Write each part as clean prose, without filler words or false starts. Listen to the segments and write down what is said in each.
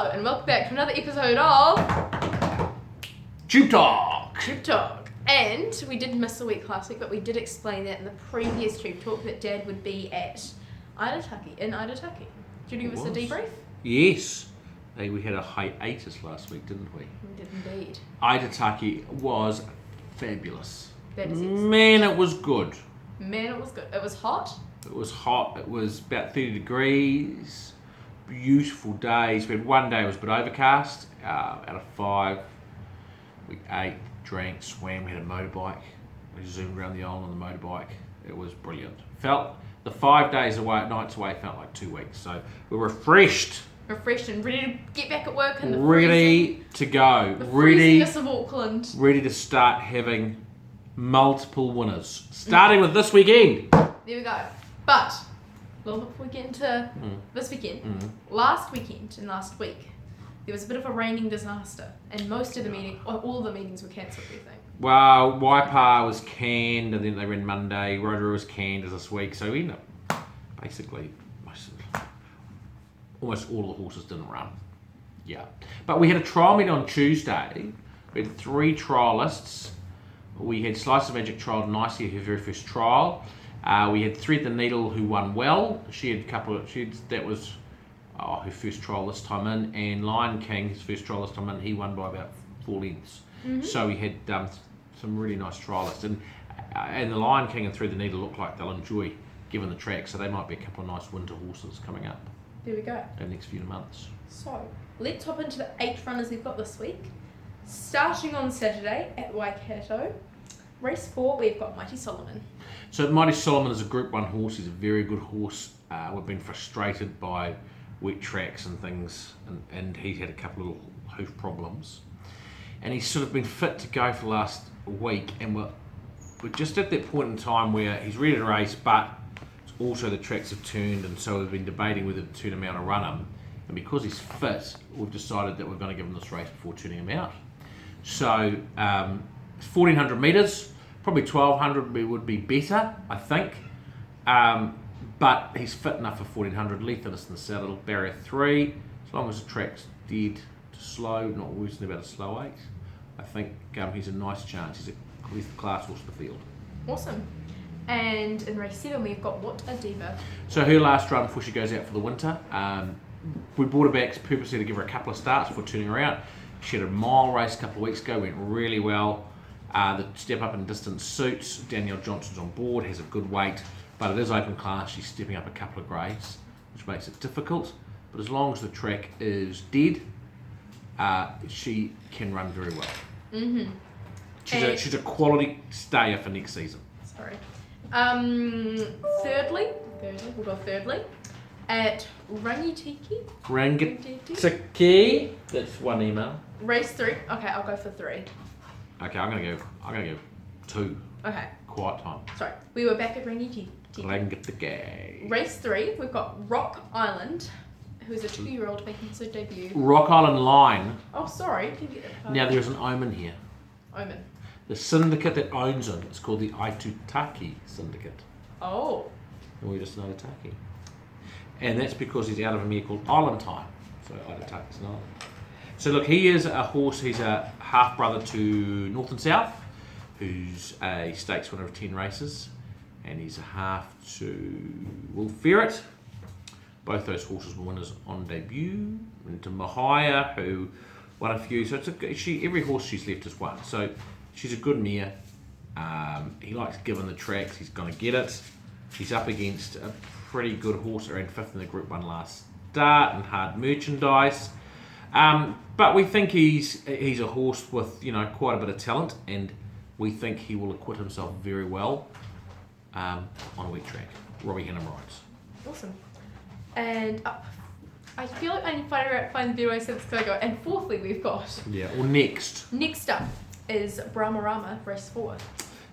Hello, and welcome back to another episode of Tube Talk. Tube Talk. And we did miss a week last week, but we did explain that in the previous Tube Talk that Dad would be at Aitutaki. Do you want to give us a debrief? Yes. Hey, we had a hiatus last week, didn't we? We did indeed. Aitutaki was fabulous. That is it. Man, it was good. Man, it was good. It was hot. It was hot. It was about 30 degrees. Beautiful days. We had one day it was a bit overcast. Out of 5, we ate, drank, swam. We had a motorbike. We zoomed around the island on the motorbike. It was brilliant. Felt the 5 days away, nights away, felt like 2 weeks. So we were refreshed And ready to get back at work in the ready to go. the Ready. freeziness of Auckland. Ready to start having multiple winners. Starting with this weekend. There we go. But, well, before we get into this weekend, last weekend and last week, there was a bit of a raining disaster, and most of the all of the meetings were cancelled, we think. Well, Waipa was canned, and then they ran Monday. Rotorua was canned as this week, so we ended up basically almost all of the horses didn't run. Yeah, but we had a trial meet on Tuesday. We had 3 trialists. We had Slice of Magic trialled nicely her very first trial. We had Thread the Needle who won well. She had that was her first trial this time in, and Lion King, his first trial this time in, he won by about 4 lengths. So we had some really nice trialists, and the Lion King and Thread the Needle look like they'll enjoy given the track, so they might be a couple of nice winter horses coming up There we go. in the next few months. So, let's hop into the 8 runners we've got this week. Starting on Saturday at Waikato, race 4, we've got Mighty Solomon. So Mighty Solomon is a Group 1 horse. He's a very good horse. We've been frustrated by wet tracks and things, and he's had a couple of hoof problems. And he's sort of been fit to go for the last week, and we're just at that point in time where he's ready to race, but also the tracks have turned, and so we've been debating whether to turn him out or run him. And because he's fit, we've decided that we're going to give him this race before turning him out. So 1,400 metres, probably 1,200 would be better, I think. But he's fit enough for 1,400. Lethiness in the saddle, barrier 3. As long as the track's dead to slow, not worse than about a slow 8. I think he's a nice chance. He's the class horse of the field. Awesome. And in race 7, we've got What a Diva. So her last run before she goes out for the winter. We brought her back purposely to give her a couple of starts before turning her out. She had a mile race a couple of weeks ago, went really well. The step up in distance suits. Danielle Johnson's on board, has a good weight, but it is open class. She's stepping up a couple of grades, which makes it difficult. But as long as the track is dead, she can run very well. She's a quality stayer for next season. Sorry. Thirdly, we'll go thirdly, at Rangitiki. Rangitiki. That's one email. Race 3. Okay, I'll go for 3. Okay, I'm gonna go 2. Okay. Quiet time. Sorry. We were back at Rangitiki. Rangitiki. Race 3, we've got Rock Island, who's a 2-year-old making his debut. Rock Island Line. Oh, sorry. Did you get that part? Now there's an omen here. Omen. The syndicate that owns it is called the Aitutaki Syndicate. Oh. And we're just an Aitutaki. And that's because he's out of a mare called Island Time. So Aitutaki's an island. So look, he is a horse, he's a half-brother to North and South, who's a stakes winner of 10 races. And he's a half to Will Ferret. Both those horses were winners on debut. And to Mahia, who won a few. So every horse she's left has won. So she's a good mare. He likes giving the tracks. He's going to get it. He's up against a pretty good horse that ran 5th in the Group 1 last start and Hard Merchandise. But we think he's a horse with quite a bit of talent, and we think he will acquit himself very well on a wet track. Robbie Hannam rides. Awesome. And I feel like I need to find the video I said this because I go. And fourthly, we've got. Yeah. Or next. Next up is Brahmarama, race 4.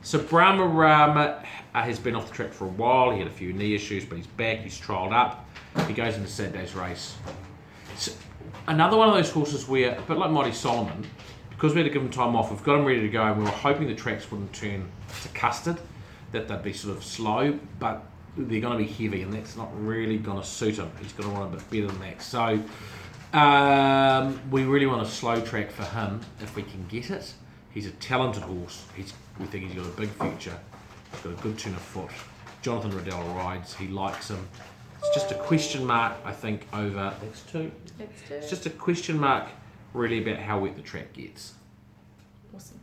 So Brahmarama has been off the track for a while. He had a few knee issues, but he's back. He's trialled up. He goes into Saturday's race. So another one of those horses where, a bit like Mighty Solomon, because we had to give him time off, we've got him ready to go, and we were hoping the tracks wouldn't turn to custard, that they'd be sort of slow, but they're going to be heavy, and that's not really going to suit him. He's going to run a bit better than that. So We really want a slow track for him if we can get it. He's a talented horse. We think he's got a big future. He's got a good turn of foot. Jonathan Riddell rides. He likes him. It's just a question mark, I think, over... That's two. It's just a question mark, really, about how wet the track gets. Awesome.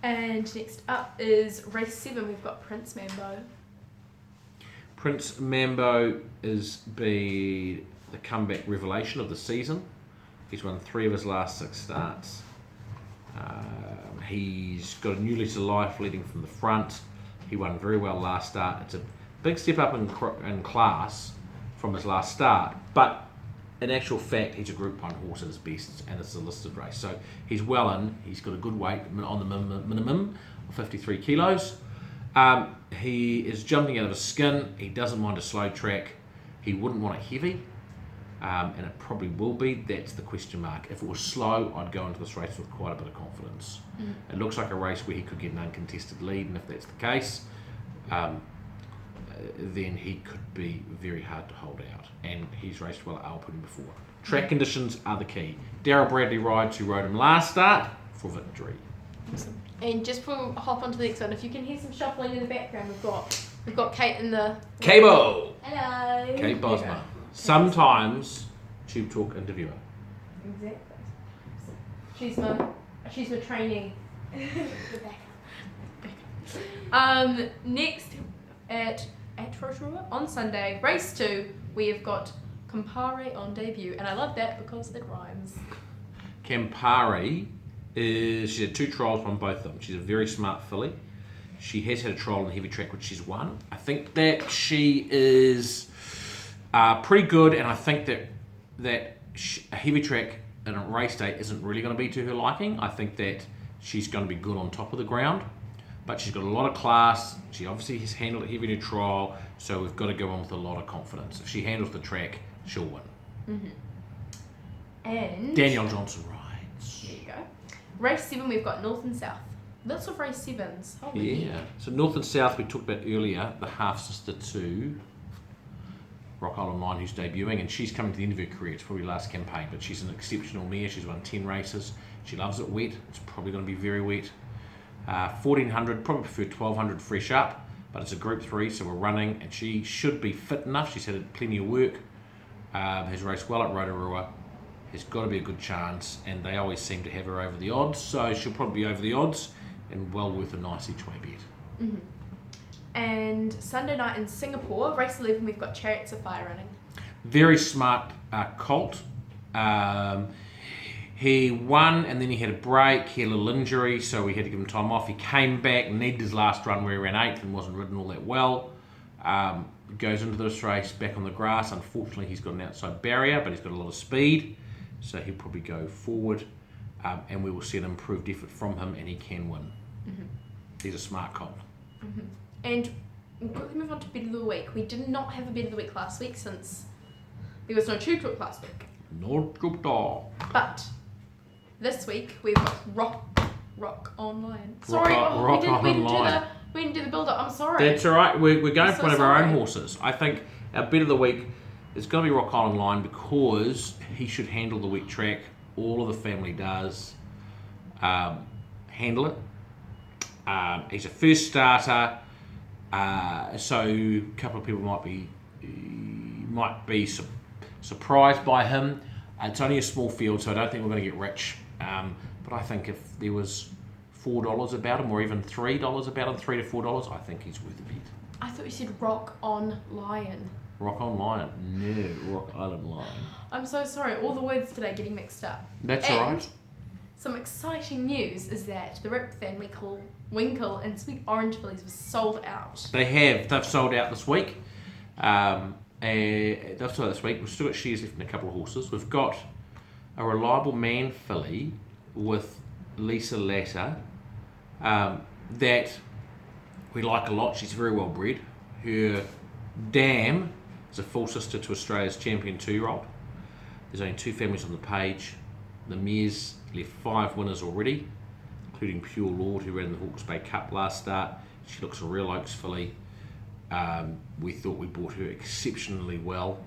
And next up is race 7. We've got Prince Mambo. Prince Mambo is the comeback revelation of the season. He's won 3 of his last 6 starts. He's got a new lease of life leading from the front. He won very well last start. It's a big step up in class from his last start, but in actual fact, he's a Group 1 horse at his best, and it's a listed race. So he's well in. He's got a good weight on the minimum of 53 kilos. He is jumping out of his skin. He doesn't mind a slow track. He wouldn't want it heavy, and it probably will be. That's the question mark. If it was slow, I'd go into this race with quite a bit of confidence. It looks like a race where he could get an uncontested lead, and if that's the case, then he could be very hard to hold out. And he's raced well at Alpine before. Track conditions are the key. Darryl Bradley rides, who rode him last start, for victory. Awesome. And just before we hop onto the next one, if you can hear some shuffling in the background, we've got Kate in the... Cabo! Hello! Kate Bosma. Sometimes Tube Talk interviewer. Exactly. She's my trainee. Next at Rotorua on Sunday, race 2, we have got Campari on debut, and I love that because it rhymes. Campari she had 2 trials on both of them. She's a very smart filly. She has had a trial on the heavy track, which she's won. I think that she is pretty good, and I think that a heavy track in a race day isn't really going to be to her liking. I think that she's going to be good on top of the ground, but she's got a lot of class. She obviously has handled it heavy in her trial, so we've got to go on with a lot of confidence. If she handles the track, she'll win. And Danielle Johnson rides. There you go. Race 7, we've got North and South. Lots of race 7s. Holy Yeah. So North and South we talked about earlier, the half sister to Rock Island 9, who's debuting, and she's coming to the end of her career. It's probably last campaign, but she's an exceptional mare. She's won 10 races. She loves it wet. It's probably going to be very wet. 1400, probably prefer 1200 fresh up, but it's a Group 3, so we're running, and she should be fit enough. She's had plenty of work. Has raced well at Rotorua. Has got to be a good chance, and they always seem to have her over the odds, so she'll probably be over the odds and well worth a nice each way bet. And Sunday night in Singapore, race 11, we've got Chariots of Fire running. Very smart colt. He won, and then he had a break. He had a little injury, so we had to give him time off. He came back, needed his last run where he ran 8th and wasn't ridden all that well. Goes into this race back on the grass. Unfortunately, he's got an outside barrier, but he's got a lot of speed, so he'll probably go forward, and we will see an improved effort from him, and he can win. He's a smart colt. And we'll quickly move on to Bet of the Week. We did not have a Bet of the Week last week since there was no Tube Talk last week. No Tube Talk. But this week we've got Rock Online. Sorry, we didn't do the build-up. I'm sorry. That's all right. We're going for one of our own sorry. horses. I think our Bet of the Week is going to be Rock Island Line because he should handle the wet track. All of the family does handle it. He's a first starter, so a couple of people might be surprised by him. It's only a small field, so I don't think we're going to get rich. But I think if there was $4 about him, or even $3 about him, $3 to $4, I think he's worth a bet. I thought you said Rock on Lion. Rock on Lion? No, Rock Island Lion. I'm so sorry. All the words today getting mixed up. That's all right. Some exciting news is that the Rip Van Winkle and Sweet Orange fillies were sold out. They've sold out this week. They've sold out this week. We've still got shares left in a couple of horses. We've got a Reliable Man filly with Lisa Latta that we like a lot. She's very well bred. Her dam is a full sister to Australia's champion 2-year-old. There's only 2 families on the page. The mare's left 5 winners already, including Pure Lord, who ran the Hawke's Bay Cup last start. She looks a real Oaks filly. We thought we bought her exceptionally well,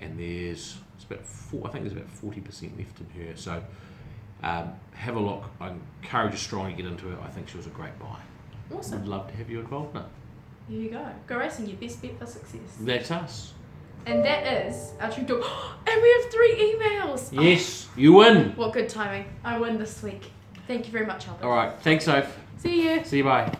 and there's about I think there's about 40% left in her. So have a look. I encourage you strongly to get into it. I think she was a great buy. Awesome. Would love to have you involved in it. There you go. Go Racing, your best bet for success. That's us. And that is our true talk. And we have 3 emails. Yes, you win. What good timing. I win this week. Thank you very much, Albert. All right. Thanks, Soph. See you. See you. Bye.